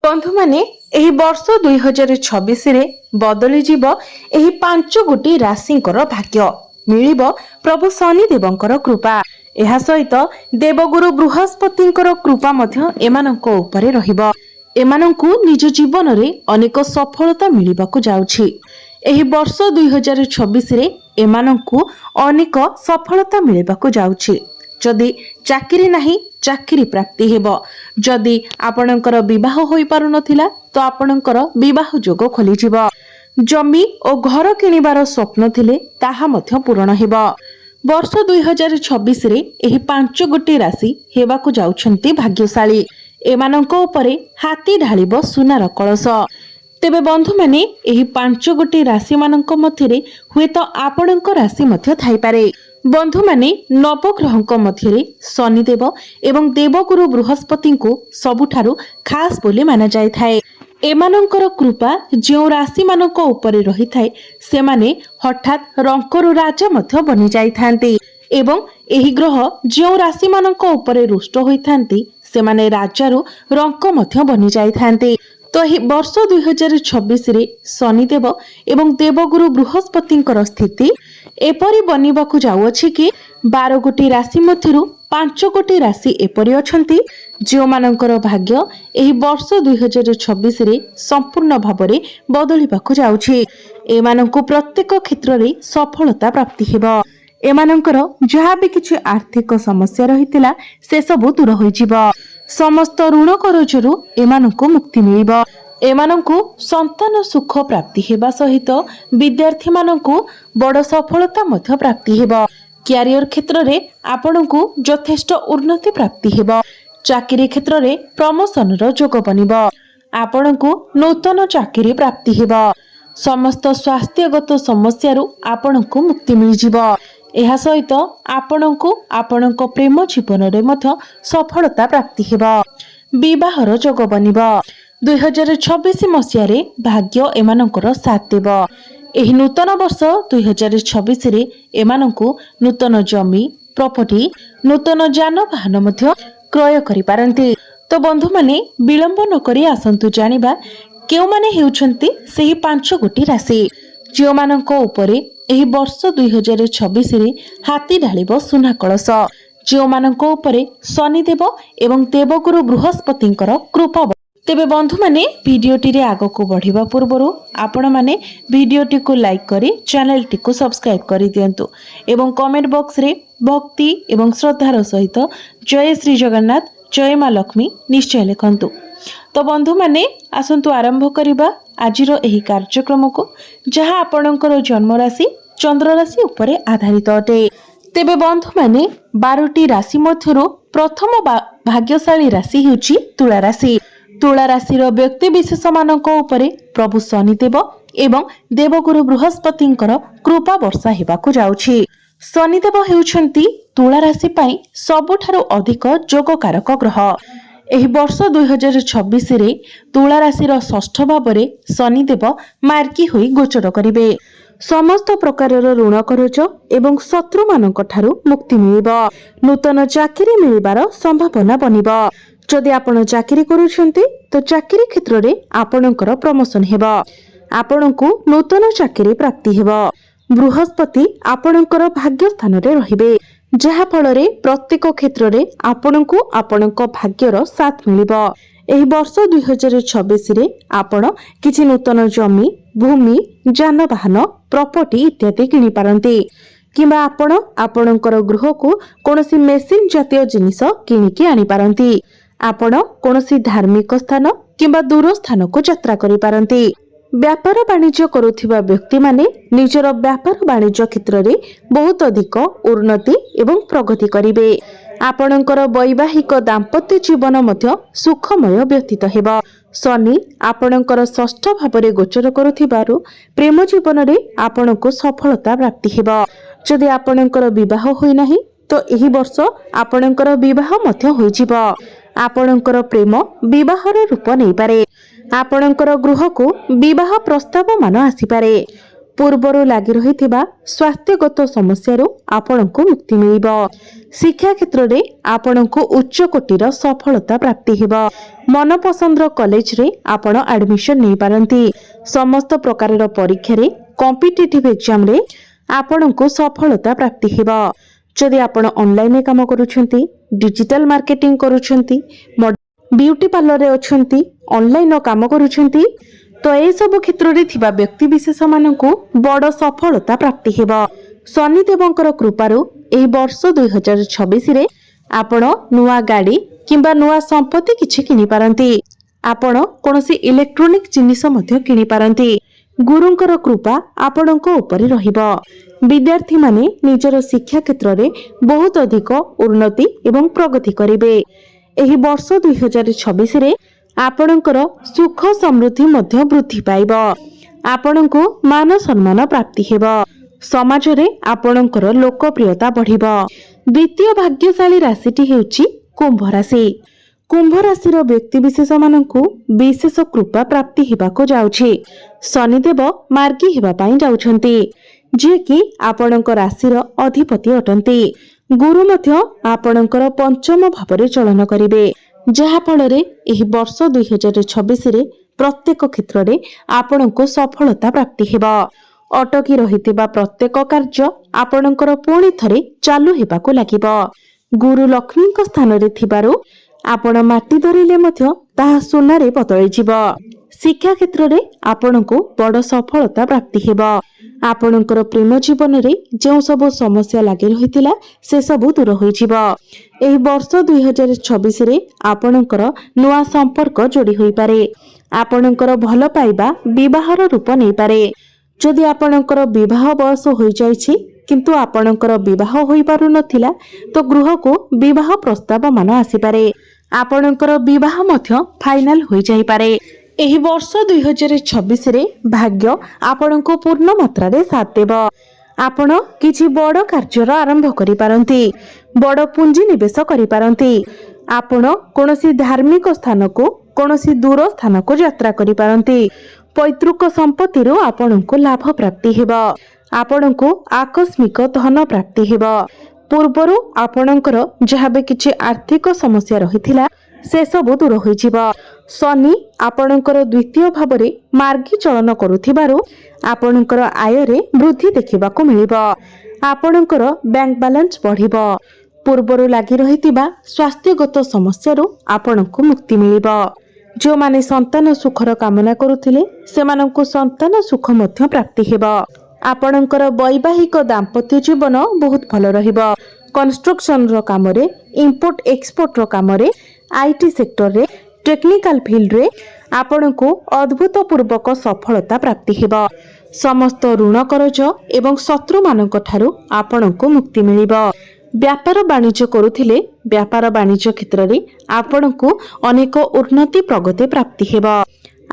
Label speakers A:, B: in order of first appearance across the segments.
A: बंधु माने एही वर्ष 2026 रे बदली जीव एही 5 गोटी राशिंकर भाग्य मिलिबो प्रभु शनि देवंकर कृपा। एहा सहित देवगुरु बृहस्पतिंकर कृपा मध्य एमानंको उपरे रहिबो। एमानंकु निज जीवन रे अनेक सफलता मिलिबाकु जाउछि। एही वर्ष 2026 रे एमानंकु अनेक सफलता मिलिबाकु जाउछि। जदि चाकरी नाही चाकरी प्राप्ति हेबो। जदि आपणकर विवाह होई पारु नथिला तो आपणकर विवाह जोग खोली जिवो। जमी और घर किनिबार स्वप्न थिले ताहा मध्य पूर्ण हेबो। वर्ष 2026 रे एही 5 गोटी राशि हेबाकु जाउछंती भाग्यशाली। एमानंको उपरे हाथी ढालिबो सुनार कळस। तेबे बंधु माने एही 5 गोटी राशि मानंको मध्यरे हुएत आपणଙ୍କ राशि मध्य थाई पारे। बंधु माने नवग्रहଙ୍କ मध्यरे शनिदेव एवं देवगुरु बृहस्पति को सबुठारु खास बोली माना जाय थाए। एमानंकर कृपा जो राशि मानक उपरे रही थाए सेमाने हठात रंकरु राजा मध्य बनि जाय थांती एवं एही ग्रह जो राशि मानक उपरे रुष्ट होई थांती सेमाने राजारु रंक मध्य बनि जाय थांती। तो ही वर्ष 2026 रे शनिदेव एवं देवगुरु बृहस्पतिंकर स्थिति एपरि बनिबाकु जाउअछि कि 12 गोटी राशि मध्यरु 5 गोटी राशि एपरि अछंती जो मानकर भाग्य एही वर्ष 2026 रे संपूर्ण भाबरे बदलिबाकु जाउछि। एमानंकु प्रत्येक क्षेत्र रे सफलता प्राप्ति हेबो। एमानंकर जहा भी किछि आर्थिक समस्या रहितिला से सब दूर होई जिवो। समस्त ऋण करजरु एमानंकु मुक्ति मिलिबो। एमानंकु संतान सुख प्राप्ति हेबा सहित विद्यार्थी मानंकु बड़ सफलता मध्य प्राप्ति हेबो। क्यारियर क्षेत्र रे आपनंकु यथेष्ट उन्नति प्राप्ति हेबो। चाकरी क्षेत्र रे प्रमोशन रो जोग बनिबो। आपनंकु नूतन चाकरी प्राप्ति हेबो। समस्त स्वास्थ्यगत समस्यारु आपनंकु मुक्ति मिल जिवो। एहा सहित आपनंकु आपनंक प्रेम जीवन रे मध्य सफलता प्राप्ति हेबो। विवाहर जोग बनिबो। 2026 मसिया रे भाग्य एमानंकर साथ देबो। एही नूतन वर्ष 2026 रे एमानंकु नूतन जमी प्रॉपर्टी नूतन जान वाहन मध्य क्रय करि पारंती। तो बंधु माने विलंब न करी आसंतु जानिबा केउ माने हेउछंती सेही 5 गोटी राशि जो मानंको उपरे एही वर्ष 2026 रे हाथी ढालिबो सुना कळस। जो मानंको उपरे शनिदेव एवं देवगुरु बृहस्पतिंकर कृपा। तेबे बंधु माने वीडियोटी रे आगो को बढ़िबा पूर्वरु आपण माने वीडियोटी को लाइक करी चैनल टी को सब्सक्राइब करी दियंतु एवं कमेंट बॉक्स रे भक्ति एवं श्रद्धार सहित जय श्री जगन्नाथ जय मां लक्ष्मी निश्चय लिखंतु। तो बंधु माने आसंतु आरंभ करिबा आजिरो एही कार्यक्रम को जहां आपणकर जन्म राशि चंद्र राशि उपरे आधारित अटे। तेबे बंधु माने 12टी राशि मध्यरु प्रथम भाग्यशाली राशि हेउची तुला राशि। तुला राशिर व्यक्ति विशेष मानक उपरे प्रभु शनिदेव एवं देवगुरु बृहस्पतिंकर कृपा वर्षा हेबाकु जाउछि। शनिदेव हेउछंती तुला राशि पई सबुठारु अधिक जोगकारक ग्रह। एही वर्ष 2026 रे तुला राशिर षष्ठ भावरे शनिदेव मार्की होई गोचर करिवे। समस्त प्रकारर ऋण करज एवं शत्रु मानक ठारु मुक्ति मिलिबो। नूतन चाकरी मिलिबार संभावना बनिबो। जदि आपण चाकरी करूछंती तो चाकरी क्षेत्र रे आपणकर प्रमोशन हेबो। आपणकु नूतन चाकरी प्राप्ति हेबो। बृहस्पति आपणकर भाग्य स्थान रे रहिबे जहा फल रे प्रत्येक क्षेत्र रे आपणकु आपणक भाग्यर साथ मिलिबो। एही वर्ष 2026 रे आपण किछि नूतन जमी भूमि जानवाहन प्रॉपर्टी इत्यादि किनि पारंती किबा आपण आपणकर गृह को कोनोसी मेसिन जातीय जिनिस किनिकी आनी पारंती। आपण कोनोसी धार्मिक स्थान किबा दूर स्थान को यात्रा करि पारंती। व्यापार वाणिज्य करुथिबा व्यक्ति माने निजर व्यापार वाणिज्य क्षेत्र रे बहुत अधिक उन्नति एवं प्रगति करिवे। आपणकर वैवाहिक दाम्पत्य जीवन मध्य सुखमय व्यतीत हेबो। शनि आपणकर षष्ठ भावरे गोचर करुथिबारु प्रेम जीवन रे आपणको सफलता प्राप्ति हेबो। जदि आपणकर विवाह होई नाही तो एही वर्ष आपणकर विवाह मध्य होई जिवो। आपणकर प्रेम विवाहर रूप नै पारे। आपणकर गृह को विवाह प्रस्ताव मान आसी पारे। ପୂର୍ବରୁ ଲାଗି ରହିଥିବା ସ୍ୱାସ୍ଥ୍ୟଗତ ସମସ୍ୟାରୁ ଆପଣଙ୍କୁ ମୁକ୍ତି ମିଳିବ। ଶିକ୍ଷା କ୍ଷେତ୍ରରେ ଆପଣଙ୍କୁ ଉଚ୍ଚ କୋଟିର ସଫଳତା ପ୍ରାପ୍ତି ହେବ। ମନପସନ୍ଦର କଲେଜରେ ଆପଣ ଆଡମିସନ ନେଇପାରନ୍ତି। ସମସ୍ତ ପ୍ରକାରର ପରୀକ୍ଷାରେ କମ୍ପିଟିଟିଭ ଏକ୍ଜାମରେ ଆପଣଙ୍କୁ ସଫଳତା ପ୍ରାପ୍ତି ହେବ। ଯଦି ଆପଣ ଅନଲାଇନରେ କାମ କରୁଛନ୍ତି, ଡିଜିଟାଲ ମାର୍କେଟିଂ କରୁଛନ୍ତି, ब्यूटी पार्लर रे अछंती, ऑनलाइन काम करूछंती, तो ए सब क्षेत्र रे थिबा व्यक्ति विशेष माननकु बड़ सफलता प्राप्ति हेबा। शनि देवंकर कृपारु एही वर्ष 2026 रे आपण नुआ गाड़ी किंबा नुआ संपत्ति किछि किनि पारंती। आपण कोनोसी इलेक्ट्रॉनिक जिनिस मध्य किनि पारंती। गुरुंकर कृपा आपणको ऊपर रहिबो। विद्यार्थी माने निजर शिक्षा क्षेत्र रे बहुत अधिक उन्नति एवं प्रगति करिवे। एही वर्ष 2026 रे आपणकर सुख समृद्धि मध्य वृद्धि पाइब। आपणको मान सम्मान प्राप्ति हेबो। समाज रे आपणकर लोकप्रियता बढ़िब। द्वितीय भाग्यशाली राशिटी हेउची कुंभ राशि। कुंभ राशि रो व्यक्ति विशेष माननकु विशेष कृपा प्राप्ति हेबाको जाउछि। शनिदेव मार्गी हेबा पई जाउछंती, जे कि आपणक राशि रो अधिपति अटंती। गुरु मध्य आपणकर पंचम भाव चलन करिवे, जहा फଳରେ एही वर्ष 2026 रे प्रत्येक क्षेत्र रे आपणको सफलता प्राप्ति हेबा। अटकी रहितिबा प्रत्येक कार्य आपणकर पुणी थरे चालू हेबाको लागिबो। गुरु लक्ष्मीक स्थान रे थिबारु आपण माटी धरिले मध्य ताहा सोनारे बदलै जिवो। शिक्षा क्षेत्र रे आपणको बड़ सफलता प्राप्ति हेबा। आपणकर प्रेम जीवन रे जो सब समस्या लागि रहितिला से सब दूर होई जिवो। एही वर्ष 2026 रे आपणकर नुआ संपर्क जोड़ी होई पारे। आपणकर भल पाइबा विवाहर रूप नै पारे। जदि आपणकर विवाह बयस होई जाइछि किंतु आपणकर विवाह होई पारु नथिला, तो गृह को विवाह प्रस्ताव मान आसी पारे। आपणकर विवाह मध्य फाइनल होई जाई पारे। एही वर्ष 2026 रे भाग्य आपणको पूर्ण मात्रा रे साथ देबो। आपण किछि बड़ कार्यर आरंभ करि पारंती, बड़ पुंजी निवेश करि पारंती। आपण कोनोसी धार्मिक स्थान को, कोनोसी दूर स्थान को यात्रा करि पारंती। पैतृक संपत्ति रो आपणको लाभ प्राप्ति हेबो। आपणको आकस्मिक धन प्राप्ति हेबो। पूर्वरु आपणकर जहाँ भी किछि आर्थिक समस्या रहिथिला से सब दूर होई जिवो। शनि आपणकर द्वितीय भाव रे मार्गी चलन करुथिबारु आपणकर आय रे वृद्धि देखिबाको मिलिबो। आपणकर बैंक बैलेंस बढ़िबो। पूर्वरु लागि रहितिबा स्वास्थ्यगत समस्यारु आपणको मुक्ति मिलिबो। जो माने संतान सुखर कामना करुथिले सेमानंको संतान सुख मध्य प्राप्ति हेबो। आपणकर वैवाहिक दाम्पत्य जीवन बहुत भल रहिबो। कंस्ट्रक्शन रो काम रे, इंपोर्ट एक्सपोर्ट रो काम रे, आईटी सेक्टर रे, टेक्निकल फील्ड रे आपणको अद्भुतपूर्वक सफलता प्राप्ति हेबो। समस्त ऋण करज एवं शत्रु मानक ठारू आपणको मुक्ति मिलिबो। व्यापार वाणिज्य करुथिले व्यापार वाणिज्य क्षेत्र रे आपणको अनेक उन्नति प्रगति प्राप्ति हेबो।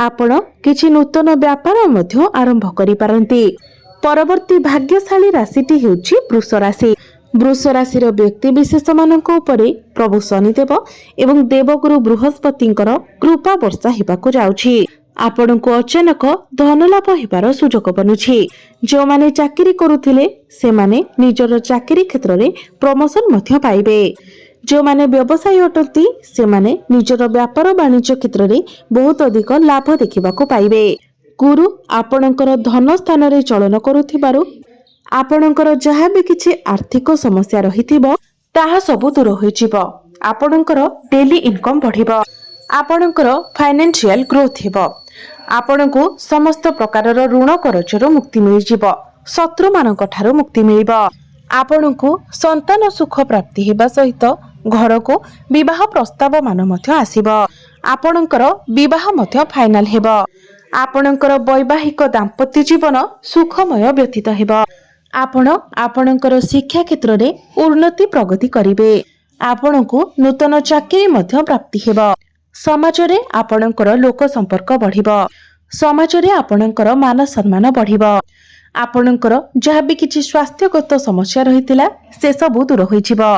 A: आपण किछि नूतन व्यापार मध्य आरंभ करि पारंती। परवर्ती भाग्यशाली राशिटी हेउछि वृष राशि। वृष राशि रो व्यक्ति विशेष मानक उपरे प्रभु शनिदेव एवं देवगुरु बृहस्पतिंकर कृपा वर्षा हेबाको जाउछि। आपणको अचानक धन लाभ हेबार सुजोग बनुछि। जो माने चाकरी करुथिले से माने निजर चाकरी क्षेत्र रे प्रमोशन मध्य पाइबे। जो माने व्यवसायी अटंती से माने निजर व्यापार वाणिज्य क्षेत्र रे बहुत अधिक लाभ देखिबाको पाइबे। गुरु आपणकर धन स्थान रे चलन करुथिबारु आपणकर जहाँ भी किछि आर्थिक समस्या रहिथिबो ताहा सब दूर होई जिवो। आपणकर डेली इनकम बढ़िबो। आपणकर फाइनेंशियल ग्रोथ हेबो। आपणको समस्त प्रकारर ऋण करजरो मुक्ति मिलि जिवो। शत्रु मानक ठारो मुक्ति मिलिबो। आपणको संतान सुख प्राप्ति हेबा सहित घर को विवाह प्रस्ताव मान मध्य आसीबो। आपणकर विवाह मध्य फाइनल हेबो। आपणकर वैवाहिक दाम्पत्य जीवन सुखमय व्यतीत हेबो। आपण आपणकर शिक्षा क्षेत्र रे उन्नति प्रगति करिवे। आपणको नूतन चाकरी मध्य प्राप्ति हेबो। समाज रे आपणकर लोक संपर्क बढ़िबो। समाज रे आपणकर मान सम्मान बढ़िबो। आपणकर जहाँ भी किछि स्वास्थ्यगत समस्या रहितिला से सब दूर होई जिवो।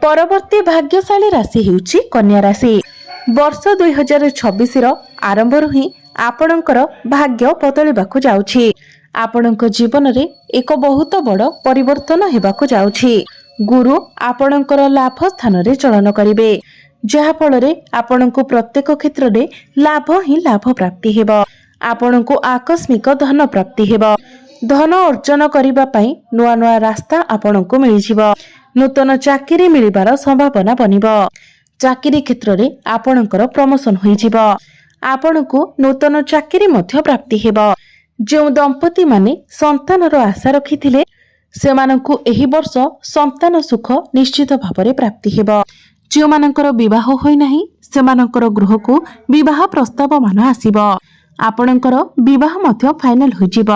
A: परवर्ती भाग्यशाली राशि हेउछि कन्या राशि। वर्ष 2026 रो आरंभ रु ही आपणकर भाग्य बदलिबाकु जाउछि। ଆପଣଙ୍କ ଜୀବନରେ ଏକ ବହୁତ ବଡ଼ ପରିବର୍ତ୍ତନ ହେବାକୁ ଯାଉଛି। ଗୁରୁ ଆପଣଙ୍କର ଲାଭ ସ୍ଥାନରେ ଚଳନ କରିବେ, ଯାହା ଫଳରେ ଆପଣଙ୍କୁ ପ୍ରତ୍ୟେକ କ୍ଷେତ୍ରରେ ଲାଭ ହିଁ ଲାଭ ପ୍ରାପ୍ତି ହେବ। ଆପଣଙ୍କୁ ଆକସ୍ମିକ ଧନ ପ୍ରାପ୍ତି ହେବ। ଧନ ଅର୍ଜନ କରିବା ପାଇଁ ନୂଆ ନୂଆ ରାସ୍ତା ଆପଣଙ୍କୁ ମିଳିଯିବ। ନୂତନ ଚାକିରି ମିଳିବାର ସମ୍ଭାବନା ବନିବ। ଚାକିରି କ୍ଷେତ୍ରରେ ଆପଣଙ୍କର ପ୍ରମୋସନ ହୋଇଯିବ। ଆପଣଙ୍କୁ ନୂତନ ଚାକିରି ମଧ୍ୟ ପ୍ରାପ୍ତି ହେବ। ଯେଉଁ ଦମ୍ପତି ମାନେ ସନ୍ତାନର ଆଶା ରଖିଥିଲେ ସେମାନଙ୍କୁ ଏହି ବର୍ଷ ସନ୍ତାନ ସୁଖ ନିଶ୍ଚିତ ଭାବରେ ପ୍ରାପ୍ତି ହେବ। ଯେଉଁମାନଙ୍କର ବିବାହ ହୋଇନାହିଁ ସେମାନଙ୍କର ଗୃହକୁ ବିବାହ ପ୍ରସ୍ତାବ ମାନ ଆସିବ। ଆପଣଙ୍କର ବିବାହ ମଧ୍ୟ ଫାଇନାଲ ହୋଇଯିବ।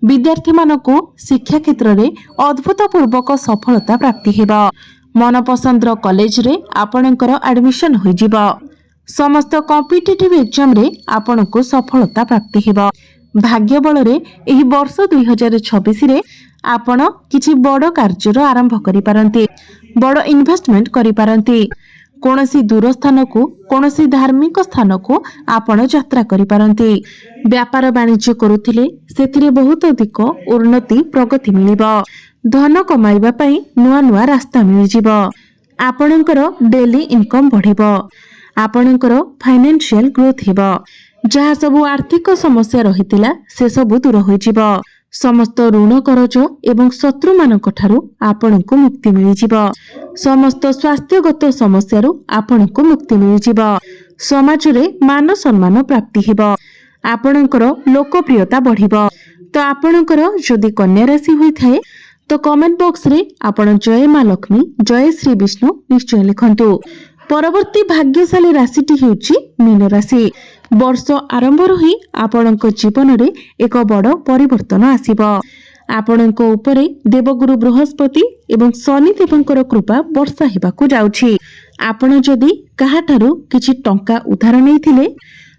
A: ବିଦ୍ୟାର୍ଥୀମାନଙ୍କୁ ଶିକ୍ଷା କ୍ଷେତ୍ରରେ ଅଦ୍ଭୁତପୂର୍ବକ ସଫଳତା ପ୍ରାପ୍ତି ହେବ। ମନପସନ୍ଦର କଲେଜରେ ଆପଣଙ୍କର ଆଡମିସନ ହୋଇଯିବ। ସମସ୍ତ କମ୍ପିଟିଟିଭ ଏକ୍ଜାମରେ ଆପଣଙ୍କୁ ସଫଳତା ପ୍ରାପ୍ତି ହେବ। ଭାଗ୍ୟ ବଳରେ ଏହି ବର୍ଷ 2026ରେ ଆପଣ କିଛି ବଡ଼ କାର୍ଯ୍ୟର ଆରମ୍ଭ କରିପାରନ୍ତି। ବଡ଼ ଇନଭେଷ୍ଟମେଣ୍ଟ କରିପାରନ୍ତି। କୌଣସି ଦୂର ସ୍ଥାନକୁ, କୌଣସି ଧାର୍ମିକ ସ୍ଥାନକୁ ଆପଣ ଯାତ୍ରା କରିପାରନ୍ତି। ବ୍ୟାପାର ବାଣିଜ୍ୟ କରୁଥିଲେ ସେଥିରେ ବହୁତ ଅଧିକ ଉନ୍ନତି ପ୍ରଗତି ମିଳିବ। ଧନ କମାଇବା ପାଇଁ ନୂଆ ନୂଆ ରାସ୍ତା ମିଳିଯିବ। ଆପଣଙ୍କର ଡେଲି ଇନକମ୍ ବଢ଼ିବ। ଆପଣଙ୍କର ଫାଇନାନ୍ସିଆଲ ଗ୍ରୋଥ ହେବ। ଯାହା ସବୁ ଆର୍ଥିକ ସମସ୍ୟା ରହିଥିଲା ସେସବୁ ଦୂର ହୋଇଯିବ। ସମସ୍ତ ଋଣ କରଜ ଏବଂ ଶତ୍ରୁମାନଙ୍କ ଠାରୁ ଆପଣଙ୍କୁ ମୁକ୍ତି ମିଳିଯିବ। ସମସ୍ତ ସ୍ୱାସ୍ଥ୍ୟଗତ ସମସ୍ୟାରୁ ଆପଣଙ୍କୁ ମୁକ୍ତି ମିଳିଯିବ। ସମାଜରେ ମାନ ସମ୍ମାନ ପ୍ରାପ୍ତି ହେବ। ଆପଣଙ୍କର ଲୋକପ୍ରିୟତା ବଢ଼ିବ। ତ ଆପଣଙ୍କର ଯଦି କନ୍ୟା ରାଶି ହୋଇଥାଏ ତ କମେଣ୍ଟ ବକ୍ସରେ ଆପଣ ଜୟ ମା ଲକ୍ଷ୍ମୀ, ଜୟ ଶ୍ରୀ ବିଷ୍ଣୁ ନିଶ୍ଚୟ ଲେଖନ୍ତୁ। ପରବର୍ତ୍ତୀ ଭାଗ୍ୟଶାଳୀ ରାଶିଟି ହେଉଛି ମୀନ ରାଶି। ବର୍ଷ ଆରମ୍ଭରୁ ହିଁ ଆପଣଙ୍କ ଜୀବନରେ ଏକ ବଡ଼ ପରିବର୍ତ୍ତନ ଆସିବ। ଆପଣଙ୍କ ଉପରେ ଦେବଗୁରୁ ବୃହସ୍ପତି ଏବଂ ଶନି ଦେବଙ୍କର କୃପା ବର୍ଷା ହେବାକୁ ଯାଉଛି। ଆପଣ ଯଦି କାହାଠାରୁ କିଛି ଟଙ୍କା ଉଧାର ନେଇଥିଲେ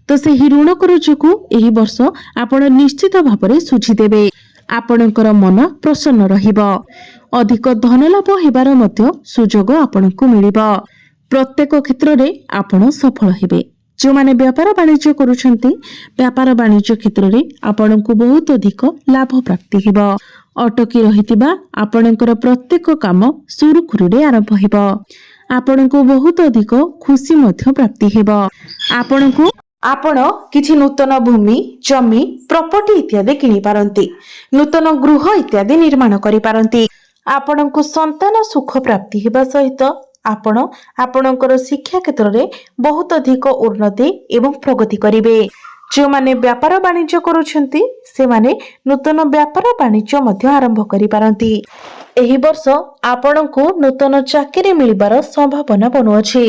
A: ତ ସେହି ଋଣ କରଜକୁ ଏହି ବର୍ଷ ଆପଣ ନିଶ୍ଚିତ ଭାବରେ ଶୁଝିଦେବେ। ଆପଣଙ୍କର ମନ ପ୍ରସନ୍ନ ରହିବ। ଅଧିକ ଧନ ଲାଭ ହେବାର ମଧ୍ୟ ସୁଯୋଗ ଆପଣଙ୍କୁ ମିଳିବ। ପ୍ରତ୍ୟେକ କ୍ଷେତ୍ରରେ ଆପଣ ସଫଳ ହେବେ। ଯେଉଁମାନେ ବ୍ୟାପାର ବାଣିଜ୍ୟ କରୁଛନ୍ତି ବ୍ୟାପାର ବାଣିଜ୍ୟ କ୍ଷେତ୍ରରେ ଆପଣଙ୍କୁ ବହୁତ ଅଧିକ ଲାଭ ପ୍ରାପ୍ତି ହେବ। ଅଟକି ରହିଥିବା ଆପଣଙ୍କର ପ୍ରତ୍ୟେକ କାମ ସୁରୁଖୁରୁରେ ଆରମ୍ଭ ହେବ। ଆପଣଙ୍କୁ ବହୁତ ଅଧିକ ଖୁସି ମଧ୍ୟ ପ୍ରାପ୍ତି ହେବ। ଆପଣ କିଛି ନୂତନ ଭୂମି, ଜମି, ପ୍ରପର୍ଟି ଇତ୍ୟାଦି କିଣିପାରନ୍ତି। ନୂତନ ଗୃହ ଇତ୍ୟାଦି ନିର୍ମାଣ କରିପାରନ୍ତି। ଆପଣଙ୍କୁ ସନ୍ତାନ ସୁଖ ପ୍ରାପ୍ତି ହେବା ସହିତ ଆପଣ ଆପଣଙ୍କର ଶିକ୍ଷା କ୍ଷେତ୍ରରେ ବହୁତ ଅଧିକ ଉନ୍ନତି ଏବଂ ପ୍ରଗତି କରିବେ। ଯେଉଁମାନେ ବ୍ୟାପାର ବାଣିଜ୍ୟ କରୁଛନ୍ତି ସେମାନେ ନୂତନ ବ୍ୟାପାର ବାଣିଜ୍ୟ ମଧ୍ୟ ଆରମ୍ଭ କରିପାରନ୍ତି। ଏହି ବର୍ଷ ଆପଣଙ୍କୁ ନୂତନ ଚାକିରି ମିଳିବାର ସମ୍ଭାବନା ବନୁଅଛି।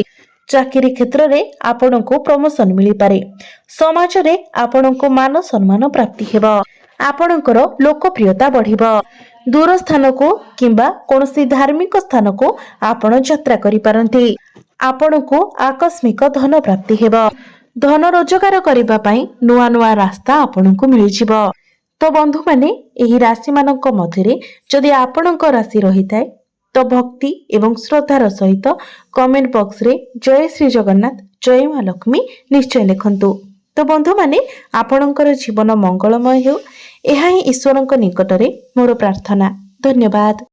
A: ଚାକିରି କ୍ଷେତ୍ରରେ ଆପଣଙ୍କୁ ପ୍ରମୋସନ ମିଳିପାରେ। ସମାଜରେ ଆପଣଙ୍କୁ ମାନ ସମ୍ମାନ ପ୍ରାପ୍ତି ହେବ। ଆପଣଙ୍କର ଲୋକପ୍ରିୟତା ବଢ଼ିବ। ଦୂର ସ୍ଥାନକୁ କିମ୍ବା କୌଣସି ଧାର୍ମିକ ସ୍ଥାନକୁ ଆପଣ ଯାତ୍ରା କରିପାରନ୍ତି। ଆପଣଙ୍କୁ ଆକସ୍ମିକ ଧନ ପ୍ରାପ୍ତି ହେବ। ଧନ ରୋଜଗାର କରିବା ପାଇଁ ନୂଆ ନୂଆ ରାସ୍ତା ଆପଣଙ୍କୁ ମିଳିଯିବ। ତ ବନ୍ଧୁମାନେ, ଏହି ରାଶିମାନଙ୍କ ମଧ୍ୟରେ ଯଦି ଆପଣଙ୍କ ରାଶି ରହିଥାଏ ତ ଭକ୍ତି ଏବଂ ଶ୍ରଦ୍ଧାର ସହିତ କମେଣ୍ଟ ବକ୍ସରେ ଜୟ ଶ୍ରୀ ଜଗନ୍ନାଥ, ଜୟ ମା ଲକ୍ଷ୍ମୀ ନିଶ୍ଚୟ ଲେଖନ୍ତୁ। ତ ବନ୍ଧୁମାନେ, ଆପଣଙ୍କର ଜୀବନ ମଙ୍ଗଳମୟ ହେଉ, ଏହା ହିଁ ଈଶ୍ୱରଙ୍କ ନିକଟରେ ମୋର ପ୍ରାର୍ଥନା। ଧନ୍ୟବାଦ।